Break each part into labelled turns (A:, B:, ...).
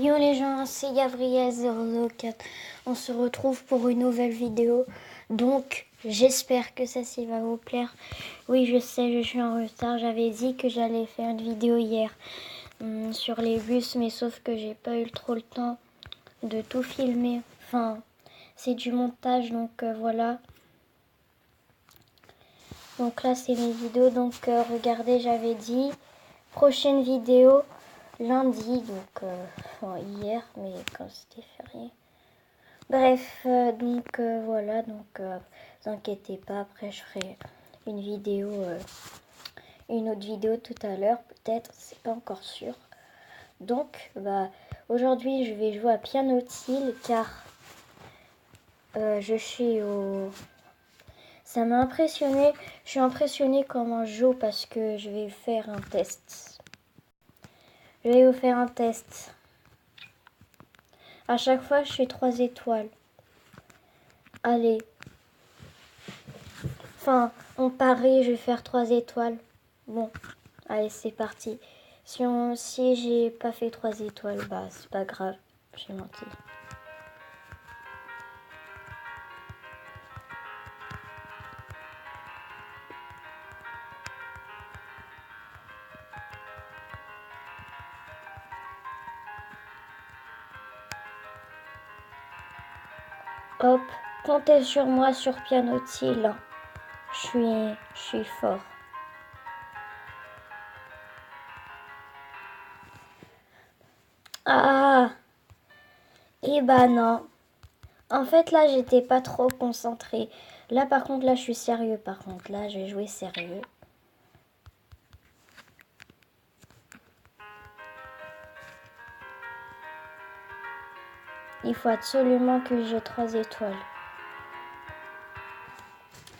A: Yo les gens, c'est Gabriel004. On se retrouve pour une nouvelle vidéo. Donc, j'espère que celle-ci va vous plaire. Oui, je sais, je suis en retard. J'avais dit que j'allais faire une vidéo hier sur les bus, mais sauf que j'ai pas eu trop le temps de tout filmer. Enfin, c'est du montage, donc voilà. Donc là, c'est mes vidéos. Donc, regardez, j'avais dit prochaine vidéo lundi, donc enfin, hier, mais quand c'était férié. Bref, donc voilà, donc vous inquiétez pas, après je ferai une vidéo, une autre vidéo tout à l'heure, peut-être, c'est pas encore sûr. Donc, bah, aujourd'hui je vais jouer à Pianotil car je suis au... Ça m'a impressionné, je suis impressionnée comment je joue parce que je vais faire un test. Je vais vous faire un test. À chaque fois, je fais 3 étoiles. Allez. Enfin, on parie, je vais faire 3 étoiles. Bon, allez, c'est parti. Si j'ai pas fait 3 étoiles, bah c'est pas grave, j'ai menti. Hop, comptez sur moi sur Pianotil. Je suis fort. Ah, et bah non. En fait, là, j'étais pas trop concentrée. Là, par contre, là, je suis sérieux. Par contre, là, je vais jouer sérieux. Il faut absolument que j'ai 3 étoiles.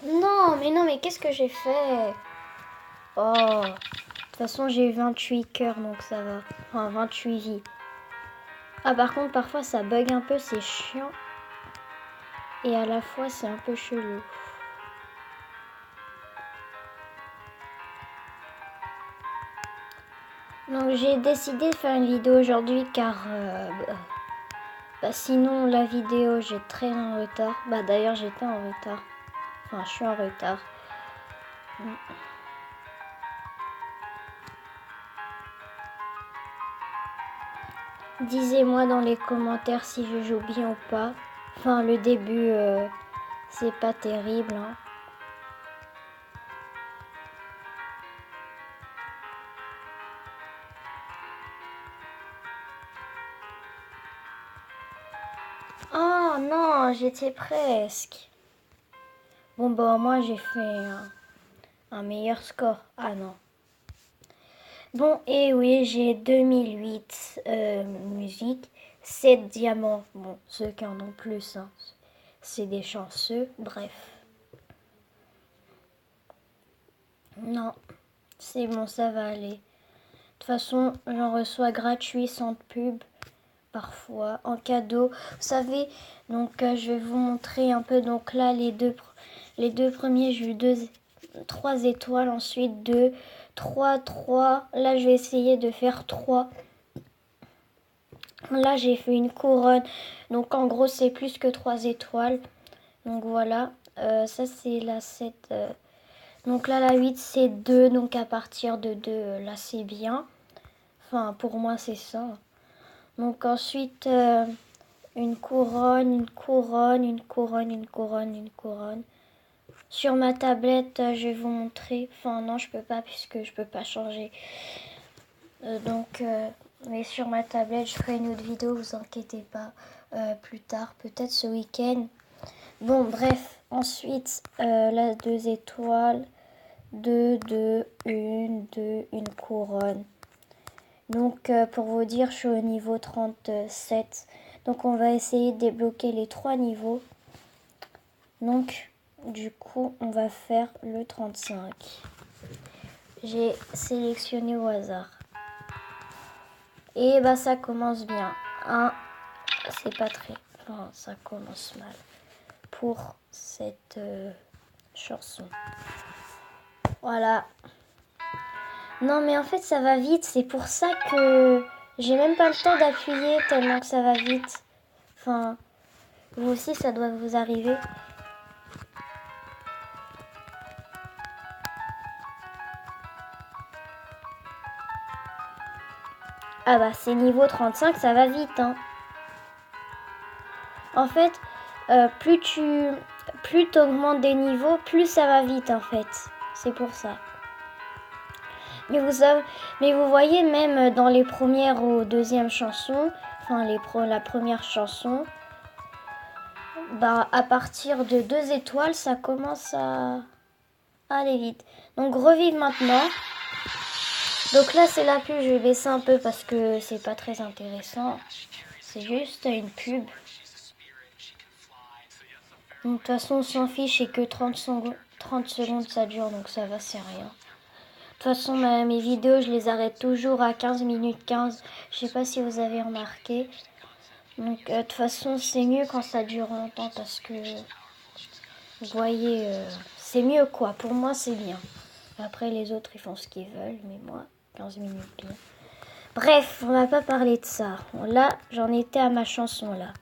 A: Non, mais qu'est-ce que j'ai fait? Oh, de toute façon, j'ai 28 cœurs, donc ça va. Enfin, 28 vies. Ah, par contre, parfois, ça bug un peu, c'est chiant. Et à la fois, c'est un peu chelou. Donc, j'ai décidé de faire une vidéo aujourd'hui, car... sinon, la vidéo, j'ai très en retard. Bah, d'ailleurs, j'étais en retard. Enfin, je suis en retard. Disez-moi dans les commentaires si je joue bien ou pas. Enfin, le début, c'est pas terrible, hein. Oh non, j'étais presque. Bon, bah, moi, j'ai fait un meilleur score. Ah non. Bon, et oui, j'ai 2008 musique, 7 diamants. Bon, ceux qui en ont plus, hein, c'est des chanceux. Bref. Non, c'est bon, ça va aller. De toute façon, j'en reçois gratuit, sans pub, parfois, en cadeau. Vous savez, donc je vais vous montrer un peu. Donc là, les deux premiers, j'ai eu 3 étoiles, ensuite 2, 3, 3. Là, je vais essayer de faire 3. Là, j'ai fait une couronne. Donc, en gros, c'est plus que 3 étoiles. Donc, voilà. Ça, c'est la 7. Donc, là, la 8, c'est 2. Donc, à partir de 2, là, c'est bien. Enfin, pour moi, c'est ça. Donc, ensuite, une couronne, une couronne, une couronne, une couronne, une couronne. Sur ma tablette, je vais vous montrer. Enfin, non, je peux pas puisque je peux pas changer. Mais sur ma tablette, je ferai une autre vidéo, vous inquiétez pas, plus tard, peut-être ce week-end. Bon, bref, ensuite, la 2 étoiles, 2, 2, 1, 2, une couronne. Donc, pour vous dire, je suis au niveau 37. Donc, on va essayer de débloquer les 3 niveaux. Donc, du coup, on va faire le 35. J'ai sélectionné au hasard. Et bah ça commence bien. C'est pas très... Enfin, ça commence mal pour cette chanson. Voilà. Non mais en fait ça va vite. C'est pour ça que J'ai même pas le temps d'appuyer tellement que ça va vite. Enfin, vous aussi, ça doit vous arriver. Ah bah, c'est niveau 35, ça va vite, hein. En fait, plus t'augmentes des niveaux, plus ça va vite, en fait. C'est pour ça. Mais vous voyez, même dans les premières ou deuxièmes chansons, enfin la première chanson, bah à partir de 2 étoiles, ça commence à aller vite. Donc revive maintenant. Donc là c'est la pub, je vais baisser un peu parce que c'est pas très intéressant. C'est juste une pub. Donc, de toute façon on s'en fiche, c'est que 30 secondes ça dure, donc ça va, c'est rien. De toute façon, mes vidéos, je les arrête toujours à 15 minutes 15. Je sais pas si vous avez remarqué. Donc, de toute façon, c'est mieux quand ça dure longtemps parce que, vous voyez, c'est mieux quoi. Pour moi, c'est bien. Après, les autres, ils font ce qu'ils veulent, mais moi, 15 minutes bien. Bref, on va pas parler de ça. Bon, là, j'en étais à ma chanson, là.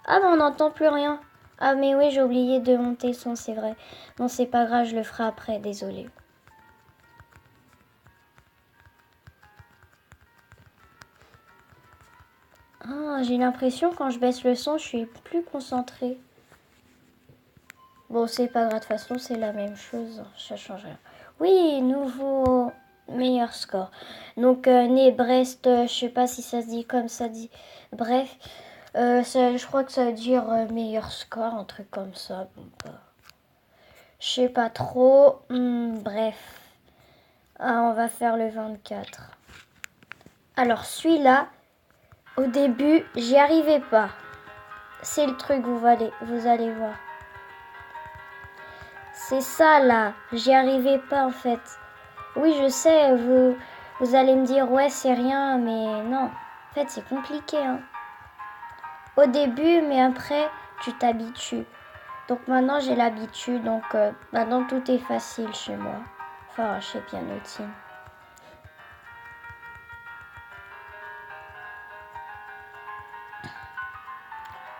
A: Ah, mais on n'entend plus rien. Ah, mais oui, j'ai oublié de monter le son, c'est vrai. Bon, c'est pas grave, je le ferai après, désolé. Ah, j'ai l'impression quand je baisse le son, je suis plus concentrée. Bon, c'est pas grave, de toute façon, c'est la même chose, ça change rien. Oui, nouveau meilleur score. Donc, né Brest, je sais pas si ça se dit comme ça dit. Bref, je crois que ça veut dire meilleur score, un truc comme ça. Bon, bah, je sais pas trop. Bref. Ah, on va faire le 24. Alors, celui-là, au début, j'y arrivais pas. C'est le truc, vous allez voir. C'est ça là, j'y arrivais pas en fait. Oui, je sais, vous allez me dire ouais c'est rien, mais non. En fait c'est compliqué. Hein. Au début, mais après tu t'habitues. Donc maintenant j'ai l'habitude, donc maintenant tout est facile chez moi. Enfin chez Pianotine.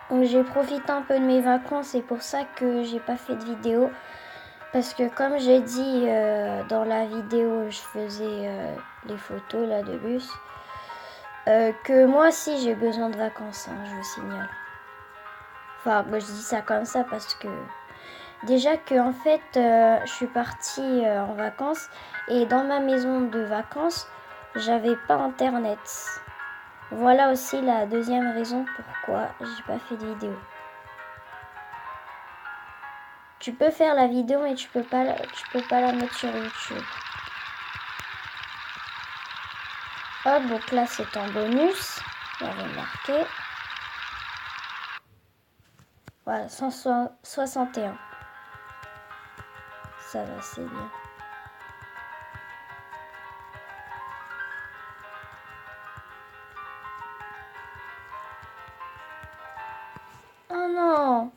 A: Donc j'ai profité un peu de mes vacances, c'est pour ça que j'ai pas fait de vidéo. Parce que comme j'ai dit dans la vidéo où je faisais les photos là de bus, que moi aussi j'ai besoin de vacances, hein, je vous signale. Enfin, moi, je dis ça comme ça parce que déjà que en fait je suis partie en vacances et dans ma maison de vacances j'avais pas internet. Voilà aussi la deuxième raison pourquoi j'ai pas fait de vidéo. Tu peux faire la vidéo mais tu peux pas la mettre sur YouTube. Hop, donc là c'est en bonus. On va marquer. Voilà, 161. Ça va, c'est bien. Oh non.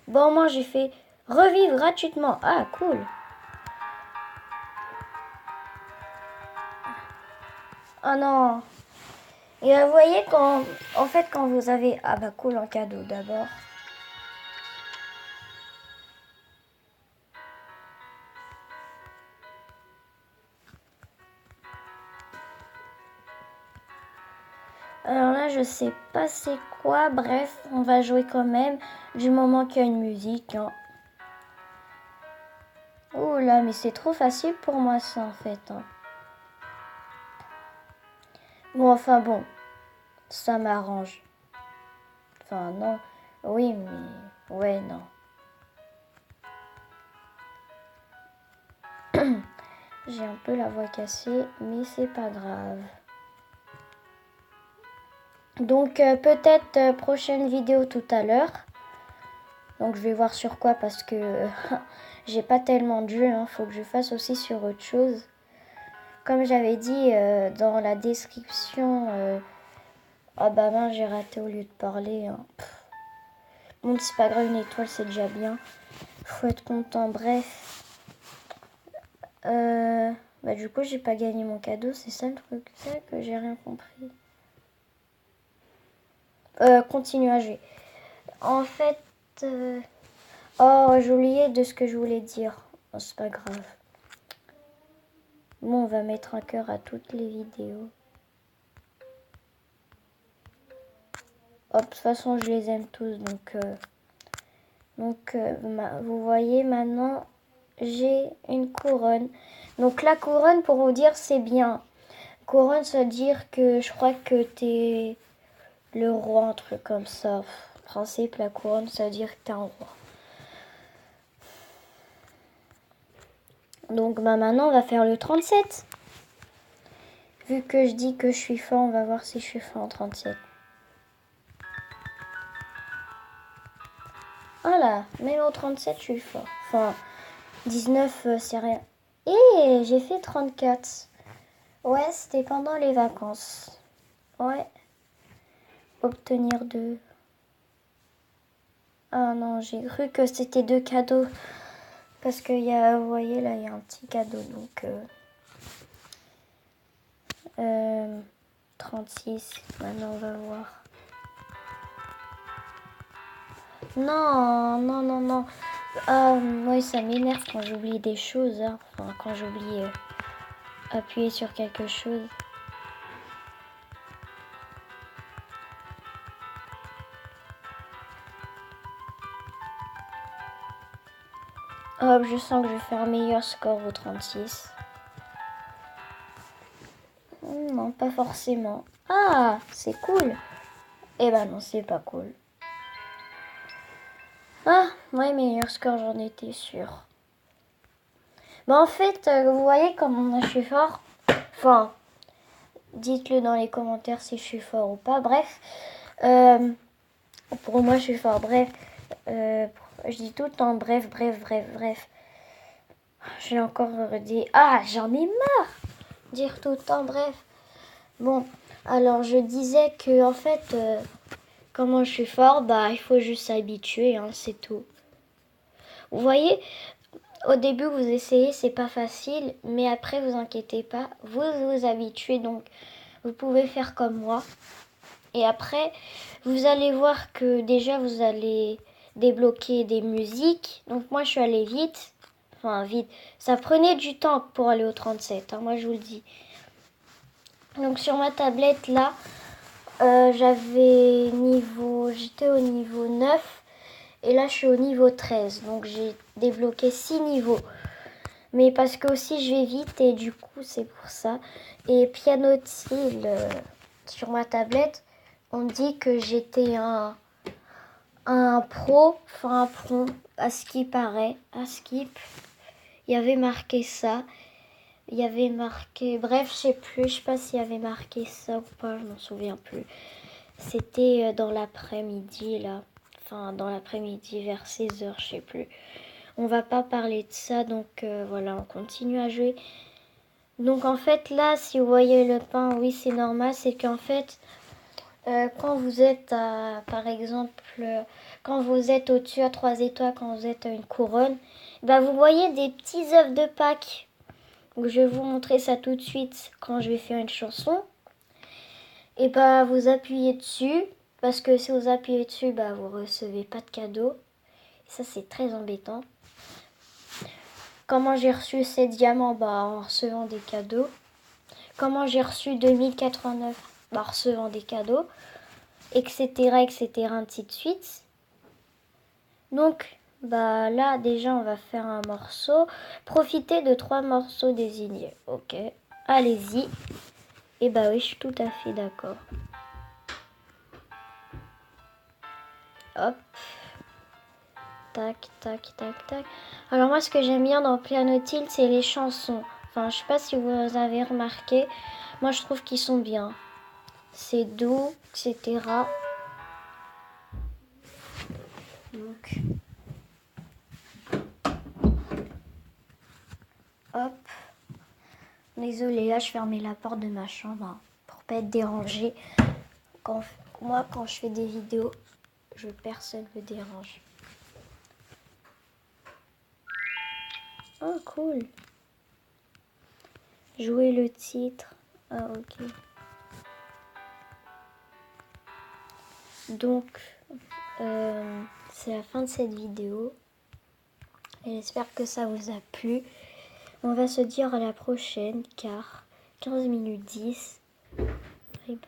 A: Bon, moi j'ai fait revivre gratuitement. Ah, cool. Oh non. Et vous voyez quand vous avez... Ah bah cool, en cadeau d'abord. Alors là, je sais pas c'est quoi. Bref, on va jouer quand même. Du moment qu'il y a une musique. Hein. Oh là, mais c'est trop facile pour moi ça en fait. Hein. Bon, enfin bon. Ça m'arrange. Enfin non. Oui, mais... Ouais, non. J'ai un peu la voix cassée, mais c'est pas grave. Donc peut-être prochaine vidéo tout à l'heure. Donc je vais voir sur quoi parce que j'ai pas tellement de jeux. Hein. Faut que je fasse aussi sur autre chose. Comme j'avais dit dans la description. Ah bah mince, j'ai raté au lieu de parler. Hein. Bon, c'est pas grave, une étoile c'est déjà bien. Faut être content. Bref. Bah du coup j'ai pas gagné mon cadeau. C'est ça le truc. C'est ça que j'ai rien compris. continuer à jouer. En fait, oh, j'ai oublié de ce que je voulais dire. Oh, c'est pas grave. Bon, on va mettre un cœur à toutes les vidéos. Hop, de toute façon, je les aime tous, vous voyez maintenant, j'ai une couronne. Donc la couronne, pour vous dire, c'est bien. Couronne, ça veut dire que je crois que t'es le roi, un truc comme ça. En principe, la couronne, ça veut dire que t'es un roi. Donc maintenant, on va faire le 37. Vu que je dis que je suis fort, on va voir si je suis fort en 37. Voilà, même au 37, je suis fort. Enfin, 19, c'est rien. Et j'ai fait 34. Ouais, c'était pendant les vacances. Ouais. Obtenir 2. Ah non, j'ai cru que c'était 2 cadeaux. Parce que, vous voyez, là, il y a un petit cadeau. Donc, 36. Maintenant, on va voir. Non, non, non, non. Ah, moi, ça m'énerve quand j'oublie des choses. Hein. Enfin, quand j'oublie appuyer sur quelque chose. Hop, je sens que je vais faire un meilleur score au 36. Non, pas forcément. Ah, c'est cool. Eh ben non, c'est pas cool. Ah, ouais, meilleur score, j'en étais sûre. Bah en fait, vous voyez comment je suis fort. Enfin, dites-le dans les commentaires si je suis fort ou pas. Bref, pour moi, je suis fort. Bref, je dis tout le temps bref, bref, bref, bref. J'ai encore dit, ah, j'en ai marre. Dire tout le temps bref. Bon, alors je disais que en fait, comment je suis fort, bah il faut juste s'habituer, hein, c'est tout. Vous voyez, au début vous essayez, c'est pas facile, mais après vous inquiétez pas, vous vous habituez, donc vous pouvez faire comme moi. Et après, vous allez voir que déjà vous allez débloquer des musiques. Donc moi je suis allée vite, enfin vite. Ça prenait du temps pour aller au 37, hein, moi je vous le dis. Donc sur ma tablette là, j'étais au niveau 9 et là je suis au niveau 13. Donc j'ai débloqué 6 niveaux. Mais parce que aussi je vais vite et du coup c'est pour ça. Et Pianotil, sur ma tablette, on dit que j'étais un pro, enfin un pro, à ce qui paraît, à Skip. Il y avait marqué ça. Il y avait marqué, bref, je sais plus, je sais pas s'il y avait marqué ça ou pas, je m'en souviens plus. C'était dans l'après-midi là, enfin dans l'après-midi vers 16h, je sais plus. On va pas parler de ça, donc voilà, on continue à jouer. Donc en fait là, si vous voyez le pain, oui c'est normal, c'est qu'en fait, quand vous êtes à, par exemple, quand vous êtes au-dessus à 3 étoiles, quand vous êtes à une couronne, bah vous voyez des petits œufs de Pâques. Donc je vais vous montrer ça tout de suite quand je vais faire une chanson. Et bah vous appuyez dessus, parce que si vous appuyez dessus, bah vous recevez pas de cadeau. Et ça c'est très embêtant. Comment j'ai reçu ces diamants, bah en recevant des cadeaux. Comment j'ai reçu 2089, bah en recevant des cadeaux, etc., etc., ainsi de suite. Donc bah là déjà on va faire un morceau. Profitez de 3 morceaux désignés. Ok, allez-y. Et bah oui, je suis tout à fait d'accord. Hop. Tac, tac, tac, tac. Alors moi, ce que j'aime bien dans Pianotil, c'est les chansons. Enfin, je sais pas si vous avez remarqué. Moi, je trouve qu'ils sont bien. C'est doux, etc. Donc, hop. Désolée, là, je fermais la porte de ma chambre hein, pour pas être dérangée. Moi, quand je fais des vidéos, personne me dérange. Oh, cool. Jouer le titre. Ah, ok. Donc, c'est la fin de cette vidéo. Et j'espère que ça vous a plu. On va se dire à la prochaine car 15 minutes 10. Bye bye.